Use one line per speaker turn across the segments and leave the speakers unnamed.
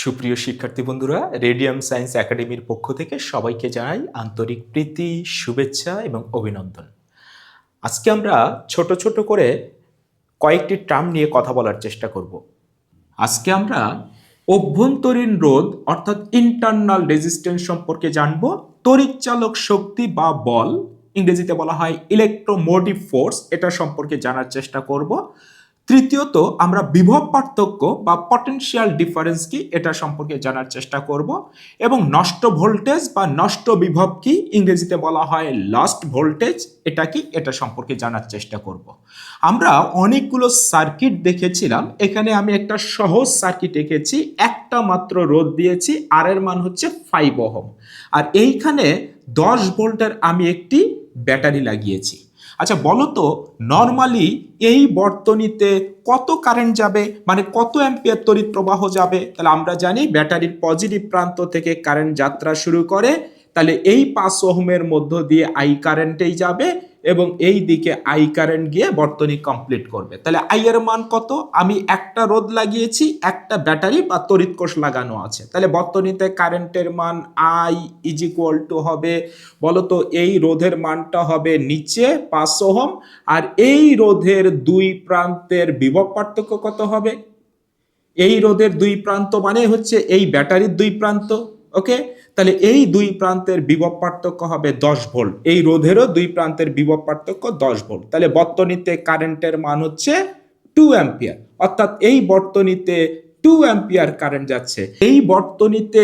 সুপ্রিয় শিক্ষার্থী বন্ধুরা, রেডিয়াম সায়েন্স একাডেমির পক্ষ থেকে সবাইকে জানাই আন্তরিক প্রীতি, শুভেচ্ছা এবং অভিনন্দন। আজকে আমরা ছোট ছোট করে কয়েকটি টার্ম নিয়ে কথা বলার চেষ্টা করব। আজকে আমরা অভ্যন্তরীণ রোধ অর্থাৎ ইন্টারনাল রেজিস্ট্যান্স সম্পর্কে জানব। তড়িৎচালক শক্তি বা বল, ইংরেজিতে বলা হয় ইলেকট্রোমোটিভ ফোর্স, এটা সম্পর্কে জানার চেষ্টা করব। তৃতীয়ত আমরা বিভব পার্থক্য বা পটেনশিয়াল ডিফারেন্স কি এটা সম্পর্কে জানার চেষ্টা করব, এবং নষ্ট ভোল্টেজ বা নষ্ট বিভব কি, ইংরেজিতে বলা হয় লস্ট ভোল্টেজ, এটা কি এটা সম্পর্কে জানার চেষ্টা করব। আমরা অনেকগুলো সার্কিট দেখেছিলাম। এখানে আমি একটা সহজ সার্কিট এঁকেছি, একটা মাত্র রোধ দিয়েছি, আর এর মান হচ্ছে 5 ওহম, আর এইখানে 10 ভোল্টের আমি একটি ব্যাটারি লাগিয়েছি। আচ্ছা বলো তো, নর্মালি এই বর্তনীতে কত কারেন্ট যাবে, মানে কত অ্যাম্পিয়ার তড়িৎ প্রবাহ যাবে? তাহলে আমরা জানি ব্যাটারির পজিটিভ প্রান্ত থেকে কারেন্ট যাত্রা শুরু করে, তাহলে এই 5 ওহমের মধ্য দিয়ে আই কারেন্টেই যাবে এবং এই দিকে আই কারেন্ট গিয়ে বর্তনী কমপ্লিট করবে। তাহলে আই এর মান কত? আমি একটা রোধ লাগিয়েছি, একটা ব্যাটারি বা তড়িৎ কোষ লাগানো আছে, তাহলে বর্তনীতে কারেন্টের মান আই ইজ ইকুয়াল টু হবে, বলতো এই রোধের মানটা হবে নিচে 5 ওহম, আর এই রোধের দুই প্রান্তের বিভব পার্থক্য কত হবে? এই রোধের দুই প্রান্ত মানে হচ্ছে এই ব্যাটারির দুই প্রান্ত, ওকে? তাহলে এই দুই প্রান্তের বিভব পার্থক্য হবে 10 ভোল্ট, এই রোধেরও দুই প্রান্তের বিভব পার্থক্য 10 ভোল্ট। তাহলে বর্তনীতে কারেন্টের মান হচ্ছে 2 অ্যাম্পিয়ার, অর্থাৎ এই বর্তনীতে 2 অ্যাম্পিয়ার কারেন্ট যাচ্ছে। এই বর্তনীতে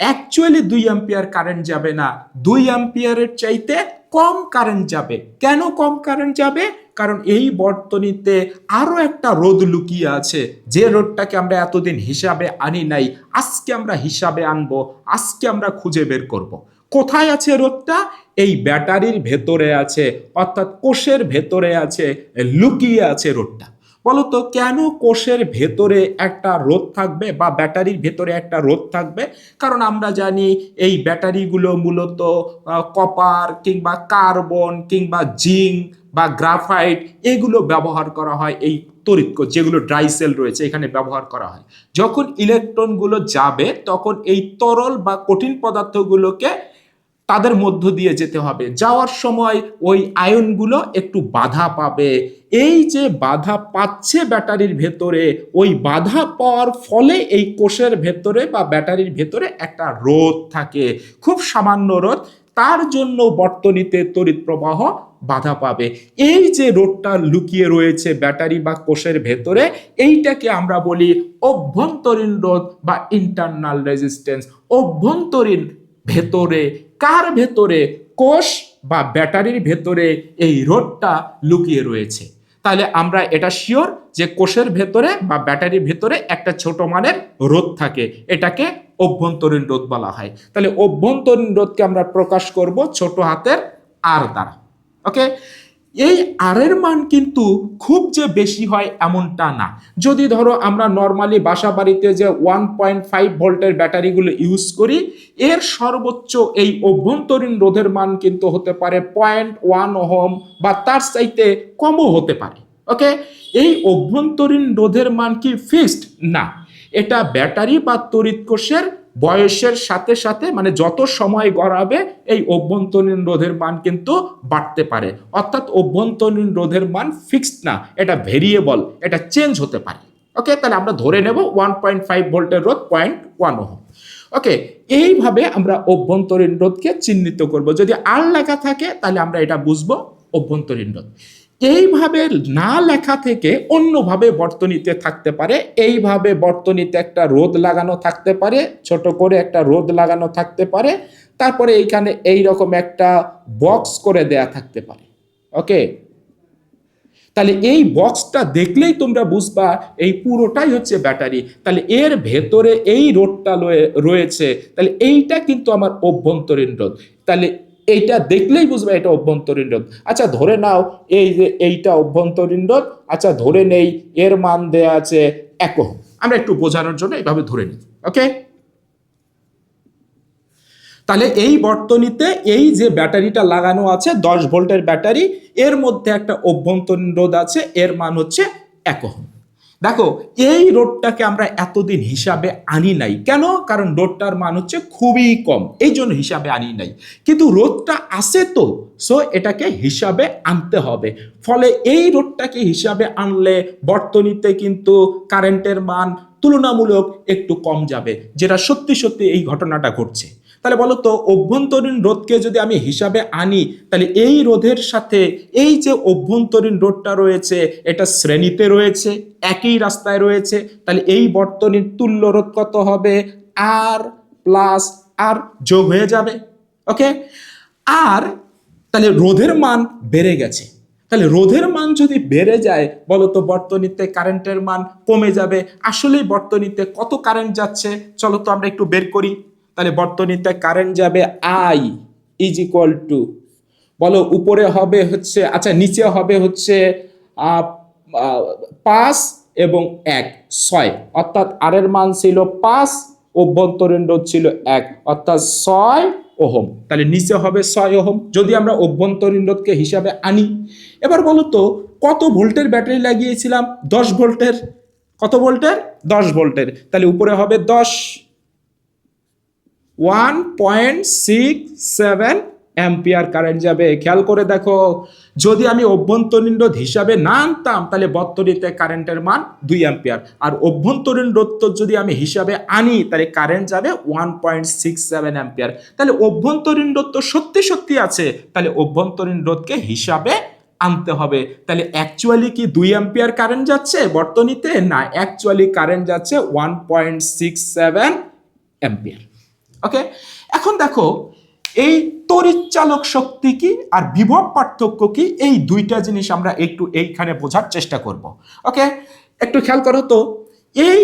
অ্যাকচুয়ালি 2 অ্যাম্পিয়ার কারেন্ট যাবে না, 2 অ্যাম্পিয়ারের চাইতে কম কারেন্ট যাবে। কেন কম কারেন্ট যাবে? কারণ এই বর্তনীতে আরো একটা রোধ লুকিয়ে আছে, যে রোধটাকে আমরা এতদিন হিসাবে আনি নাই, আজকে আমরা হিসাবে আনবো, আজকে আমরা খুঁজে বের করব। কোথায় আছে রোধটা? এই ব্যাটারির ভেতরে আছে, অর্থাৎ কোষের ভেতরে আছে, লুকিয়ে আছে রোধটা। বলতো কেন কোষের ভেতরে একটা রোধ থাকবে বা ব্যাটারির ভেতরে একটা রোধ থাকবে? কারণ আমরা জানি এই ব্যাটারিগুলো মূলত কপার কিংবা কার্বন কিংবা জিঙ্ক বা গ্রাফাইট এগুলো ব্যবহার করা হয়, এই তড়িৎ কোষ যেগুলো ড্রাই সেল রয়েছে এখানে ব্যবহার করা হয়। যখন ইলেকট্রনগুলো যাবে তখন এই তরল বা কঠিন পদার্থগুলোকে তাদের মধ্য দিয়ে যেতে হবে, যাওয়ার সময় ওই আয়নগুলো একটু বাধা পাবে। এই যে বাধা পাচ্ছে ব্যাটারির ভেতরে, ওই বাধা পাওয়ার ফলে এই কোষের ভেতরে বা ব্যাটারির ভেতরে একটা রোধ থাকে, খুব সামান্য রোধ, তার জন্য বর্তনীতে তড়িৎ প্রবাহ বাধা পাবে। এই যে রোধটা লুকিয়ে রয়েছে ব্যাটারি বা কোষের ভেতরে, এইটাকে আমরা বলি অভ্যন্তরীণ রোধ বা ইন্টারনাল রেজিস্ট্যান্স। অভ্যন্তরীণ ভেতরে, কার ভেতরে? কোষ বা ব্যাটারির ভেতরে এই রোধটা লুকিয়ে রয়েছে। তাহলে আমরা এটা শিওর যে কোষের ভেতরে বা ব্যাটারির ভেতরে একটা ছোট মানের রোধ থাকে, এটাকে অভ্যন্তরীণ রোধ বলা হয়। তাহলে অভ্যন্তরীণ রোধকে আমরা প্রকাশ করব ছোট হাতের আর দ্বারা, ওকে? এই আর এর মান কিন্তু খুব যে বেশি হয় এমনটা না। যদি ধরো আমরা নর্মালি বাসা বাড়িতে যে 1.5 ভোল্টের ব্যাটারিগুলো ইউজ করি, এর সর্বোচ্চ এই অভ্যন্তরীণ রোধের মান কিন্তু হতে পারে 0.1 ওহম বা তার চাইতে কমও হতে পারে, ওকে? এই অভ্যন্তরীণ রোধের মান কি ফিক্সড? না, এটা ব্যাটারি বা তড়িৎ কোষের বয়সের সাথে সাথে, মানে যত সময় গড়াবে এই অভ্যন্তরীণ রোধের মান কিন্তু বাড়তে পারে। অর্থাৎ অভ্যন্তরীণ রোধের মান ফিক্সড না, এটা ভেরিয়েবল, এটা চেঞ্জ হতে পারে, ওকে? তাহলে আমরা ধরে নেব 1.5 ভোল্টের রোধ 0.1 ওহম, ওকে? এইভাবে আমরা অভ্যন্তরীণ রোধকে চিহ্নিত করব। যদি আর লেখা থাকে তাহলে আমরা এটা বুঝবো অভ্যন্তরীণ রোধ। এইভাবে না লেখা থেকে অন্যভাবে বর্তনীতে থাকতে পারে। এইভাবে বর্তনীতে একটা রোধ লাগানো থাকতে পারে, ছোট করে একটা রোধ লাগানো থাকতে পারে, তারপরে এইখানে এইরকম একটা বক্স করে দেয়া থাকতে পারে, ওকে? তাহলে এই বক্সটা দেখলেই তোমরা বুঝবা এই পুরোটাই হচ্ছে ব্যাটারি। তাহলে এর ভেতরে এই রোধটা রয়েছে, তাহলে এইটা কিন্তু আমার অভ্যন্তরীণ রোধ। তাহলে এইটা দেখলেই বুঝবা এটা অভ্যন্তরীণ রোধ। আচ্ছা ধরে নাও এই যে এইটা অভ্যন্তরীণ রোধ, আচ্ছা ধরে নেই এর মান দেয়া আছে 1 ওহম, আমরা একটু বোঝানোর জন্য এইভাবে ধরে নিই, ওকে? তাহলে এই বর্তনীতে এই যে ব্যাটারিটা লাগানো আছে 10 ভোল্টের ব্যাটারি, এর মধ্যে একটা অভ্যন্তরীণ রোধ আছে, এর মান হচ্ছে 1 ওহম। দেখো এই রোধটাকে আমরা এতদিন হিসাবে আনি নাই কেন, কারণ রোধটার মান হচ্ছে খুবই কম, এই জন্য হিসাবে আনি নাই। কিন্তু রোধটা আছে তো, সো এটাকে হিসাবে আনতে হবে। ফলে এই রোধটাকে হিসাবে আনলে বর্তনীতে কিন্তু কারেন্টের মান তুলনামূলক একটু কম যাবে, যেটা সত্যি সত্যি এই ঘটনাটা ঘটছে। তাহলে বলো তো, অভ্যন্তরীণ রোধকে যদি আমি হিসাবে আনি, তাহলে এই রোধের সাথে এই যে অভ্যন্তরীণ রোধটা রয়েছে এটা শ্রেণীতে রয়েছে, একই রাস্তায় রয়েছে, তাহলে এই বর্তনীর তুল্য রোধ কত হবে? আর প্লাস আর যোগ হয়ে যাবে। ওকে, আর তাহলে রোধের মান বেড়ে গেছে। তাহলে রোধের মান যদি বেড়ে যায়, বলতো বর্তনীতে কারেন্টের মান কমে যাবে। আসলেই বর্তনীতে কত কারেন্ট যাচ্ছে চলো তো আমরা একটু বের করি। তাহলে বর্তনীতে কারেন্ট যাবে আই ইজ ইকুয়াল টু, বলো উপরে হবে হচ্ছে, আচ্ছা নিচে হবে হচ্ছে 5 এবং 1 6, অর্থাৎ আর এর মান ছিল 5, অভ্যন্তরীণ রোধ ছিল 1, অর্থাৎ 6 ওহম। তাহলে নিচে হবে 6 ওহম যদি আমরা অভ্যন্তরীণ রোধকে হিসাবে আনি। এবার বলো তো কত ভোল্টের ব্যাটারি লাগিয়েছিলাম? 10 ভোল্টের। কত ভোল্টের? 10 ভোল্টের। তাহলে উপরে হবে 10, 1.67 অ্যাম্পিয়ার কারেন্ট যাবে। খেয়াল করে দেখো, যদি আমি অভ্যন্তরীণ রোধ হিসাবে না আনতাম তাহলে বর্তনীতে কারেন্টের মান 2 অ্যাম্পিয়ার, আর অভ্যন্তরীণ রোধ যদি আমি হিসাবে আনি তাহলে কারেন্ট যাবে 1.67 অ্যাম্পিয়ার। তাহলে অভ্যন্তরীণ রোধ তো সত্যি সত্যি আছে, তাহলে অভ্যন্তরীণ রোধকে হিসাবে আনতে হবে। তাহলে অ্যাকচুয়ালি কি 2 অ্যাম্পিয়ার কারেন্ট যাচ্ছে বর্তনীতে? না, অ্যাকচুয়ালি কারেন্ট যাচ্ছে 1.67 অ্যাম্পিয়ার। ওকে, এখন দেখো এই তড়িৎচালক শক্তি কি আর বিভব পার্থক্য কি, এই দুইটা জিনিস আমরা একটু এইখানে বোঝার চেষ্টা করব। ওকে, একটু খেয়াল করো তো, এই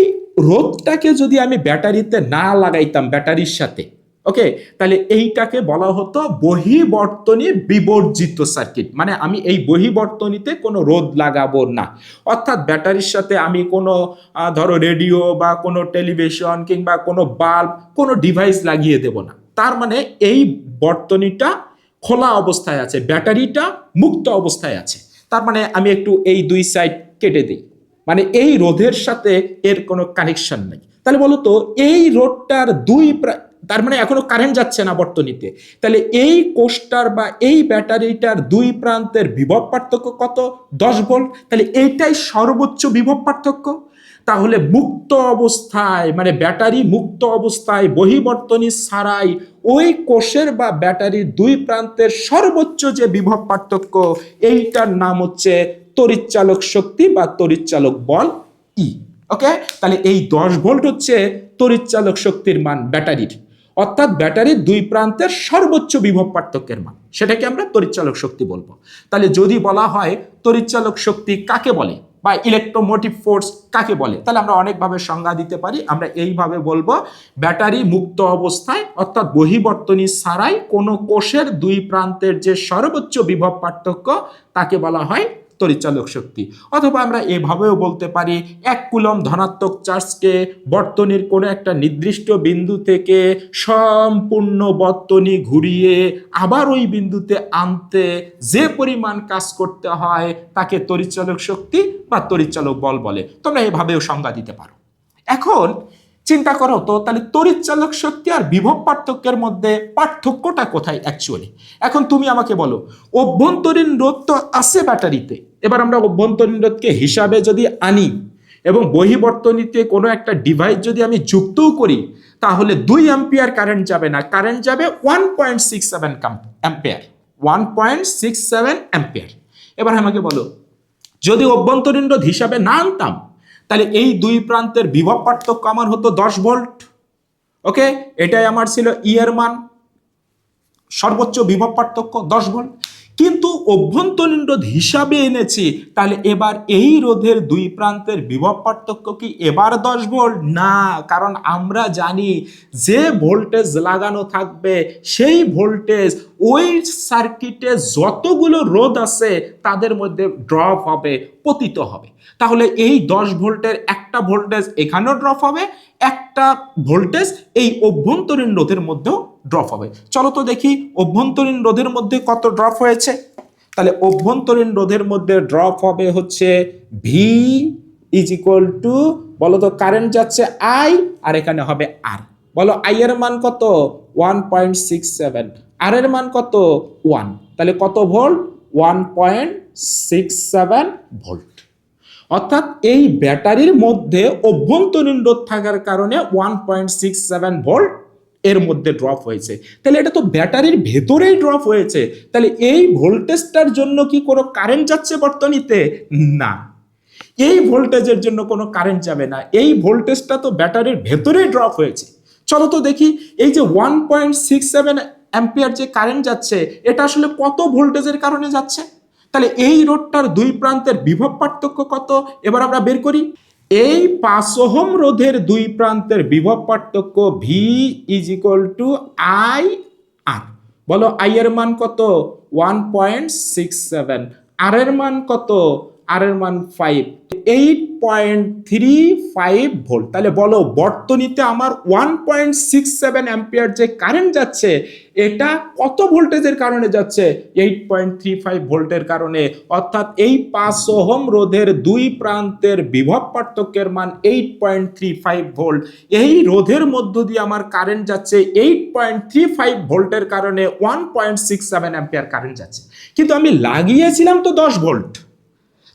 রোধটাকে যদি আমি ব্যাটারিতে না লাগাইতাম ব্যাটারির সাথে, ওকে, তাহলে এইটাকে বলা হতো বহিবর্তনী বিবর্জিত সার্কিট। মানে আমি এই বহিবর্তনীতে কোনো রোধ লাগাবো না, অর্থাৎ ব্যাটারির সাথে আমি কোনো ধরো রেডিও বা কোনো টেলিভিশন কিংবা কোনো বাল্ব, কোনো ডিভাইস লাগিয়ে দেব না। তার মানে এই বর্তনীটা খোলা অবস্থায় আছে, ব্যাটারিটা মুক্ত অবস্থায় আছে। তার মানে আমি একটু এই দুই সাইড কেটে দিই, মানে এই রোধের সাথে এর কোনো কানেকশন নেই। তাহলে বলো তো এই রোধটার তার মানে এখনো কারেন্ট যাচ্ছে না বর্তনীতে, তাহলে এই কোষটার বা এই ব্যাটারিটার দুই প্রান্তের বিভব পার্থক্য কত? 10 ভোল্ট। তাহলে এইটাই সর্বোচ্চ বিভব পার্থক্য। তাহলে মুক্ত অবস্থায়, মানে ব্যাটারি মুক্ত অবস্থায় বহিবর্তনী ছাড়াই ওই কোষের বা ব্যাটারির দুই প্রান্তের সর্বোচ্চ যে বিভব পার্থক্য, এইটার নাম হচ্ছে তড়িৎচালক শক্তি বা তড়িৎচালক বল ই। ওকে, তাহলে এই 10 ভোল্ট হচ্ছে তড়িৎচালক শক্তির মান ব্যাটারির, অর্থাৎ ব্যাটারির দুই প্রান্তের সর্বোচ্চ বিভব পার্থক্যের মান, সেটাকে আমরা তড়িৎচালক শক্তি বলবো। তাহলে যদি বলা হয় তড়িৎচালক শক্তি কাকে বলে বা ইলেকট্রোমোটিভ ফোর্স কাকে বলে, তাহলে আমরা অনেকভাবে সংজ্ঞা দিতে পারি। আমরা এইভাবে বলবো, ব্যাটারি মুক্ত অবস্থায় অর্থাৎ বহিবর্তনী ছাড়াই কোনো কোষের দুই প্রান্তের যে সর্বোচ্চ বিভব পার্থক্য তাকে বলা হয় তড়িৎচালক শক্তি। অথবা আমরা এভাবেও বলতে পারি, 1 কুলম্ব ধনাত্মক চার্জকে বর্তনীর কোনো একটা নির্দিষ্ট বিন্দু থেকে সম্পূর্ণ বর্তনী ঘুরিয়ে আবার ওই বিন্দুতে আনতে যে পরিমাণ কাজ করতে হয় তাকে তড়িৎচালক শক্তি বা তড়িৎচালক বল বলে। তোমরা এভাবেও সংজ্ঞা দিতে পারো। এখন চিন্তা করো তো, তাহলে তড়িৎচালক শক্তি আর বিভব পার্থক্যের মধ্যে পার্থক্যটা কোথায় অ্যাকচুয়ালি? এখন তুমি আমাকে বলো, অভ্যন্তরীণ রোধ তো আছে ব্যাটারিতে, এবার আমরা অভ্যন্তরীণ রোধকে হিসাবে যদি আনি এবং বহিবর্তনীতে কোনো একটা ডিভাইস যদি আমি যুক্তও করি, তাহলে 2 অ্যাম্পিয়ার কারেন্ট যাবে না, কারেন্ট যাবে 1.67 অ্যাম্পিয়ার, 1.67 অ্যাম্পিয়ার। এবার আমাকে বলো, যদি অভ্যন্তরীণ রোধ হিসাবে না আনতাম তাহলে এই দুই প্রান্তের বিভব পার্থক্য আমার হতো 10 ভোল্ট। ওকে, এটাই আমার ছিল ই এর মান, সর্বোচ্চ বিভব পার্থক্য 10 ভোল্ট। কিন্তু অভ্যন্তরীণ রোধ হিসাবে এনেছি, তাহলে এবার এই রোধের দুই প্রান্তের বিভব পার্থক্য কি এবার 10 ভোল্ট? না, কারণ আমরা জানি যে ভোল্টেজ লাগানো থাকবে সেই ভোল্টেজ ওই সার্কিটে যতগুলো রোধ আছে তাদের মধ্যে ড্রপ হবে, পতিত হবে। তাহলে এই 10 ভোল্টের একটা ভোল্টেজ এখানেও ড্রপ হবে, একটা ভোল্টেজ এই অভ্যন্তরীণ রোধের মধ্যেও ড্রপ হবে। চলো তো দেখি অভ্যন্তরীণ রোধের মধ্যে কত ড্রপ হয়েছে। তাহলে অভ্যন্তরীণ রোধের মধ্যে ড্রপ হবে হচ্ছে ভি
ইজ ইকুয়াল টু, বলো তো কারেন্ট যাচ্ছে আই আর এখানে হবে আর। বলো আই এর মান কত 1.67, আর এর মান কত 1, তাহলে কত ভোল্ট 1.67 ভোল্ট। অর্থাৎ এই ব্যাটারির মধ্যে অভ্যন্তরীণ রোধ থাকার কারণে 1.67 ভোল্ট এর মধ্যে ড্রপ হয়েছে। তাহলে এটা তো ব্যাটারির ভেতরেই ড্রপ হয়েছে, তাহলে এই ভোল্টেজটার জন্য কি কোনো কারেন্ট যাচ্ছে বর্তনীতে? না, এই ভোল্টেজের জন্য কোনো কারেন্ট যাবে না, এই ভোল্টেজটা তো ব্যাটারির ভেতরেই ড্রপ হয়েছে। চলো তো দেখি এই যে 1.67 অ্যাম্পিয়ার যে কারেন্ট যাচ্ছে এটা আসলে কত ভোল্টেজের কারণে যাচ্ছে। তাহলে এই রোধটার দুই প্রান্তের বিভব পার্থক্য কত এবার আমরা বের করি। এই 5 ওহম রোধের দুই প্রান্তের বিভব পার্থক্য V is equal to I R. বলো আই এর মান কত 1.67, আর এর মান কত, আর এর মান 5, 8.35 ভোল্ট। তাহলে বলো বর্তনীতে আমার 1.67 অ্যাম্পিয়ার যে কারেন্ট যাচ্ছে এটা কত ভোল্টেজের কারণে যাচ্ছে? 8.35 ভোল্টের কারণে। অর্থাৎ এই 5 ওহম রোধের দুই প্রান্তের বিভব পার্থক্যের মান 8.35 ভোল্ট। এই রোধের মধ্য দিয়ে আমার কারেন্ট যাচ্ছে 8.35 ভোল্টের কারণে 1.67 অ্যাম্পিয়ার কারেন্ট যাচ্ছে, কিন্তু আমি লাগিয়েছিলাম তো 10 ভোল্ট।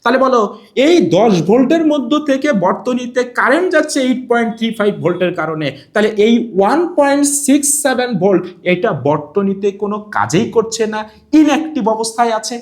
তাহলে বলো এই 10 ভোল্টের মধ্য থেকে বর্তনীতে কারেন্ট যাচ্ছে 8.35 ভোল্টের কারণে, তাহলে এই 1.67 ভোল্ট এটা বর্তনীতে কোনো কাজেই করছে না, ইনঅ্যাক্টিভ অবস্থায় আছে।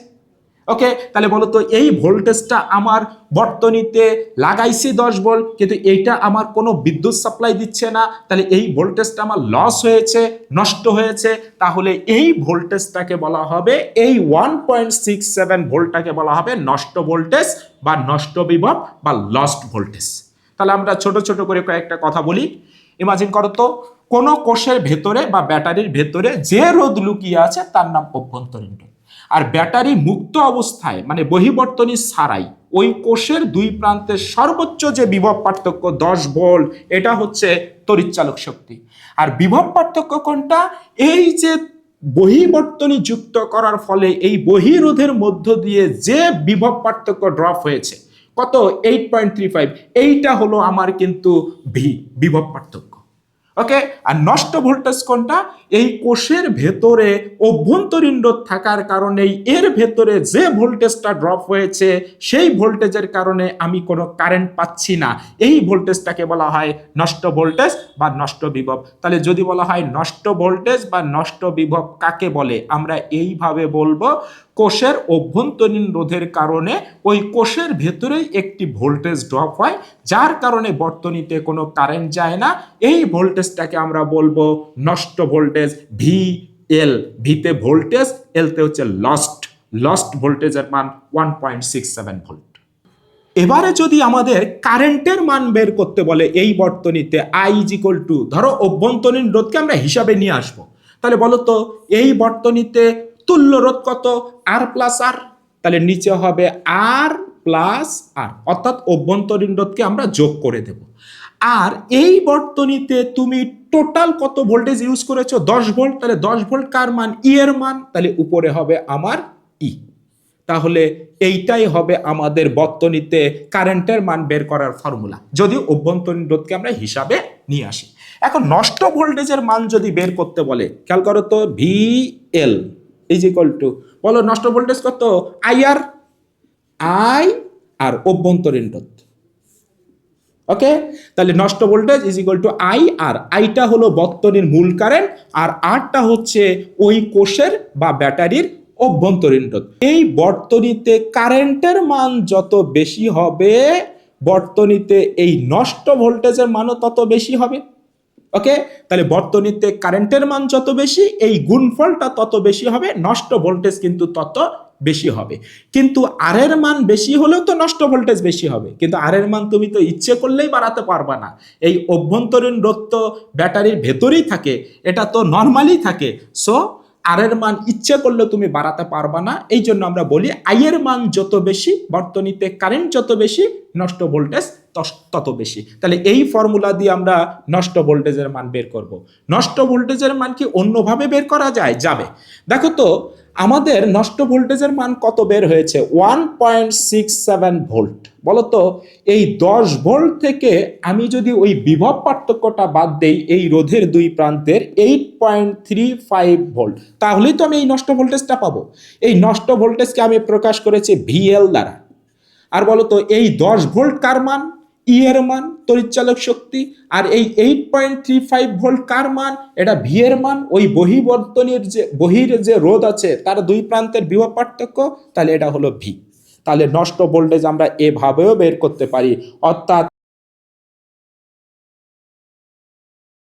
ওকে, তাহলে বলো তো এই ভোল্টেজটা আমার বর্তনীতে লাগাইছি 10 ভোল্ট, কিন্তু এইটা আমার কোনো বিদ্যুৎ সাপ্লাই দিচ্ছে না, তাহলে এই ভোল্টেজটা আমার লস হয়েছে, নষ্ট হয়েছে। তাহলে এই ভোল্টেজটাকে বলা হবে, এই 1.67 ভোল্টটাকে বলা হবে নষ্ট ভোল্টেজ বা নষ্ট বিভব বা লস্ট ভোল্টেজ। তাহলে আমরা ছোট ছোট করে কয়েকটা কথা বলি। ইমাজিন করো তো কোনো কোষের ভেতরে বা ব্যাটারির ভেতরে যে রোধ লুকিয়ে আছে তার নাম অভ্যন্তরীণ রোধ, আর ব্যাটারি মুক্ত অবস্থায় মানে বহিবর্তনী ছাড়াই ওই কোষের দুই প্রান্তের সর্বোচ্চ যে বিভব পার্থক্য 10 ভোল্ট, এটা হচ্ছে তড়িৎচালক শক্তি। আর বিভব পার্থক্য কোনটা? এই যে বহিবর্তনী যুক্ত করার ফলে এই বহিরোধের মধ্য দিয়ে যে বিভব পার্থক্য ড্রপ হয়েছে কত 8.35, এইটা হলো আমার কিন্তু বিভব পার্থক্য। ওকে, আর নষ্ট ভোল্টেজ কোনটা? এই কোষের ভেতরে অভ্যন্তরীণ রোধ থাকার কারণেই এর ভেতরে যে ভোল্টেজটা ড্রপ হয়েছে সেই ভোল্টেজের কারণে আমি কোনো কারেন্ট পাচ্ছি না, এই ভোল্টেজটাকে বলা হয় নষ্ট ভোল্টেজ বা নষ্ট বিভব। তাহলে যদি বলা হয় নষ্ট ভোল্টেজ বা নষ্ট বিভব কাকে বলে, আমরা এইভাবে বলবো, কোষের অভ্যন্তরীণ রোধের কারণে ওই কোষের ভেতরেই একটি ভোল্টেজ ড্রপ হয়, যার কারণে বর্তনীতে কোনো কারেন্ট যায় না, এই ভোল্টেজটাকে আমরা বলবো নষ্ট ভোল্টেজ ভি এল। ভিতে ভোল্টেজ, এলতে হচ্ছে লস্ট ভোল্টেজের মান 1.67 ভোল্ট। এবারে যদি আমাদের কারেন্টের মান বের করতে বলে এই বর্তনীতে আই ইজ ইকুয়াল টু, ধরো অভ্যন্তরীণ রোধকে আমরা হিসাবে নিয়ে আসবো, তাহলে বলো তো এই বর্তনীতে তুল্য রোধ কত? আর প্লাস আর, তাহলে নিচে হবে আর প্লাস আর, অর্থাৎ অভ্যন্তরীণ রোধকে আমরা যোগ করে দেব। আর এই বর্তনীতে তুমি টোটাল কত ভোল্টেজ ইউজ করেছো? 10 ভোল্ট। তাহলে 10 ভোল্ট কার মান? ই এর মান, তাহলে উপরে হবে আমার ই। তাহলে এইটাই হবে আমাদের বর্তনীতে কারেন্টের মান বের করার ফর্মুলা, যদি অভ্যন্তরীণ রোধকে আমরা হিসাবে নিয়ে আসি। এখন নষ্ট ভোল্টেজের মান যদি বের করতে বলে, খেয়াল করো তো, V L is equal two, বলো নষ্ট ভোল্টেজ কত? আই আর অভ্যন্তরীণ রোধ। ওকে, তাহলে নষ্ট voltage is equal to I R, আইটা হলো বর্তনীর মূল কারেন্ট আর আরটা হচ্ছে ওই কোষের বা ব্যাটারির অভ্যন্তরীণ রোধ। এই বর্তনীতে কারেন্টের মান যত বেশি হবে, বর্তনীতে এই নষ্ট ভোল্টেজের মানও তত বেশি হবে। ওকে, তাহলে বর্তনীতে কারেন্টের মান যত বেশি, এই গুণফলটা তত বেশি হবে, নষ্ট ভোল্টেজ কিন্তু তত বেশি হবে। কিন্তু আর এর মান বেশি হলেও তো নষ্ট ভোল্টেজ বেশি হবে, কিন্তু আর এর মান তুমি তো ইচ্ছে করলেই বাড়াতে পারবা না। এই অভ্যন্তরীণ রোধ তো ব্যাটারির ভেতরেই থাকে, এটা তো নর্মালি থাকে, সো আর এর মান ইচ্ছে করলে তুমি বাড়াতে পারবা না। এই জন্য আমরা বলি আই এর মান যত বেশি, বর্তনীতে কারেন্ট যত বেশি, নষ্ট ভোল্টেজ তত বেশি। তাহলে এই ফর্মুলা দিয়ে আমরা নষ্ট ভোল্টেজের মান বের করব। নষ্ট ভোল্টেজের মান কি অন্যভাবে বের করা যায়? যাবে। দেখো তো, আমাদের নষ্ট ভোল্টেজের মান কত বের হয়েছে? 1.67 ভোল্ট। বলতো এই 10 ভোল্ট থেকে আমি যদি ওই বিভব পার্থক্যটা বাদ দেই এই রোধের দুই প্রান্তের 8.35 ভোল্ট, তাহলেই তো আমি এই নষ্ট ভোল্টেজটা পাবো। এই নষ্ট ভোল্টেজকে আমি প্রকাশ করেছি ভিএল দ্বারা। আর বলতো এই 10 ভোল্ট কার মান? ই এর মান, তড়িৎচালক শক্তি। আর এই 8.35 ভোল্ট কার মান? এটা ভি এর মান, ওই বহির্বর্তনীর যে বহির যে রোধ আছে তার দুই প্রান্তের বিভব পার্থক্য, তাহলে এটা হলো ভি। তাহলে নষ্ট ভোল্টেজ আমরা এভাবেও বের করতে পারি, অর্থাৎ